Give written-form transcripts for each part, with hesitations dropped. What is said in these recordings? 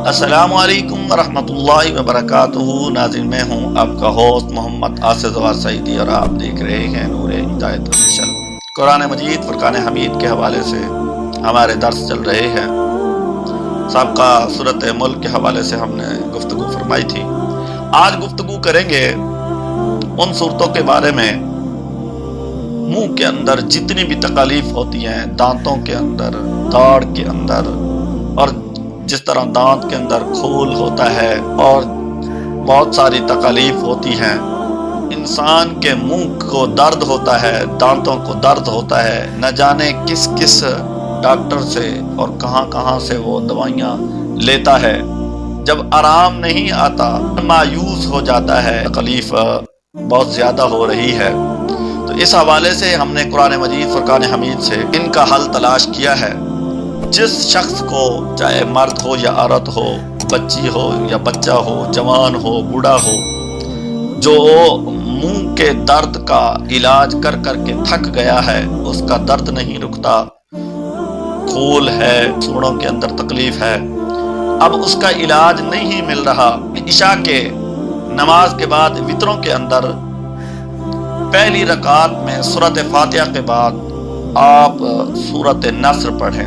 السلام علیکم ورحمۃ اللہ وبرکاتہ۔ ناظرین، میں ہوں آپ کا ہوسٹ محمد آصف زوار سعیدی اور آپ دیکھ رہے ہیں نور ہدایت آفیشل۔ قرآن مجید فرقان حمید کے حوالے سے ہمارے درس چل رہے ہیں۔ سابقہ سورۃ ملک کے حوالے سے ہم نے گفتگو فرمائی تھی۔ آج گفتگو کریں گے ان صورتوں کے بارے میں منہ کے اندر جتنی بھی تکالیف ہوتی ہیں، دانتوں کے اندر، داڑھ کے اندر، اور جس طرح دانت کے اندر کھول ہوتا ہے اور بہت ساری تکالیف ہوتی ہیں، انسان کے منہ کو درد ہوتا ہے، دانتوں کو درد ہوتا ہے، نہ جانے کس کس ڈاکٹر سے اور کہاں کہاں سے وہ دوائیاں لیتا ہے، جب آرام نہیں آتا مایوس ہو جاتا ہے، تکلیف بہت زیادہ ہو رہی ہے۔ تو اس حوالے سے ہم نے قرآن مجید فرقان حمید سے ان کا حل تلاش کیا ہے۔ جس شخص کو، چاہے مرد ہو یا عورت ہو، بچی ہو یا بچہ ہو، جوان ہو، بوڑھا ہو، جو منہ کے درد کا علاج کر کر کے تھک گیا ہے، اس کا درد نہیں رکتا، کھول ہے، سوڑوں کے اندر تکلیف ہے، اب اس کا علاج نہیں مل رہا، عشاء کے نماز کے بعد وتروں کے اندر پہلی رکعت میں سورۃ فاتحہ کے بعد آپ سورۃ نصر پڑھیں،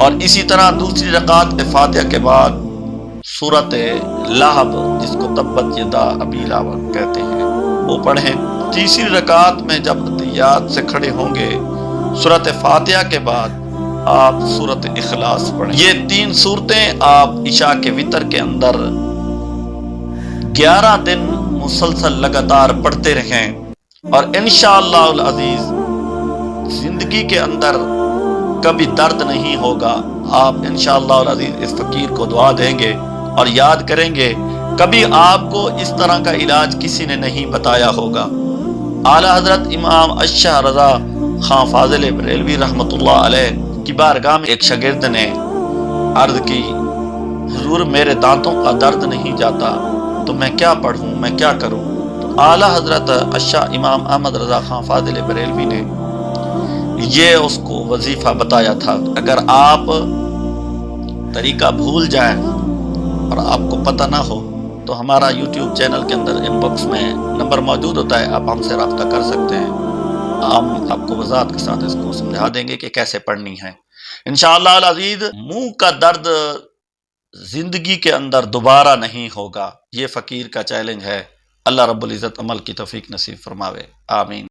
اور اسی طرح دوسری رکعت فاتحہ کے بعد سورۃ لہب، جس کو تبت یدا ابی لہب کہتے ہیں، وہ پڑھیں۔ تیسری رکعت میں جب تحیات سے کھڑے ہوں گے، سورۃ فاتحہ کے بعد آپ سورۃ اخلاص پڑھیں۔ یہ 3 صورتیں آپ عشاء کے وتر کے اندر 11 دن مسلسل لگاتار پڑھتے رہیں، اور انشاءاللہ العزیز زندگی کے اندر کبھی درد نہیں ہوگا۔ آپ انشاءاللہ العزیز اس فقیر کو دعا دیں گے اور یاد کریں گے، کبھی آپ کو اس طرح کا علاج کسی نے نہیں بتایا ہوگا۔ اعلیٰ حضرت امام اشہ رضا خان فاضل بریلوی رحمۃ اللہ علیہ کی بارگاہ میں ایک شاگرد نے عرض کی، حضور میرے دانتوں کا درد نہیں جاتا، تو میں کیا پڑھوں، میں کیا کروں؟ تو اعلیٰ حضرت اشہ امام احمد رضا خان فاضل بریلوی نے یہ اس کو وظیفہ بتایا تھا۔ اگر آپ طریقہ بھول جائیں اور آپ کو پتہ نہ ہو تو ہمارا یوٹیوب چینل کے اندر ان باکس میں نمبر موجود ہوتا ہے، آپ ہم سے رابطہ کر سکتے ہیں، ہم آپ کو وضاحت کے ساتھ اس کو سمجھا دیں گے کہ کیسے پڑھنی ہے انشاءاللہ العزیز۔ منہ کا درد زندگی کے اندر دوبارہ نہیں ہوگا، یہ فقیر کا چیلنج ہے۔ اللہ رب العزت عمل کی توفیق نصیب فرماوے، آمین۔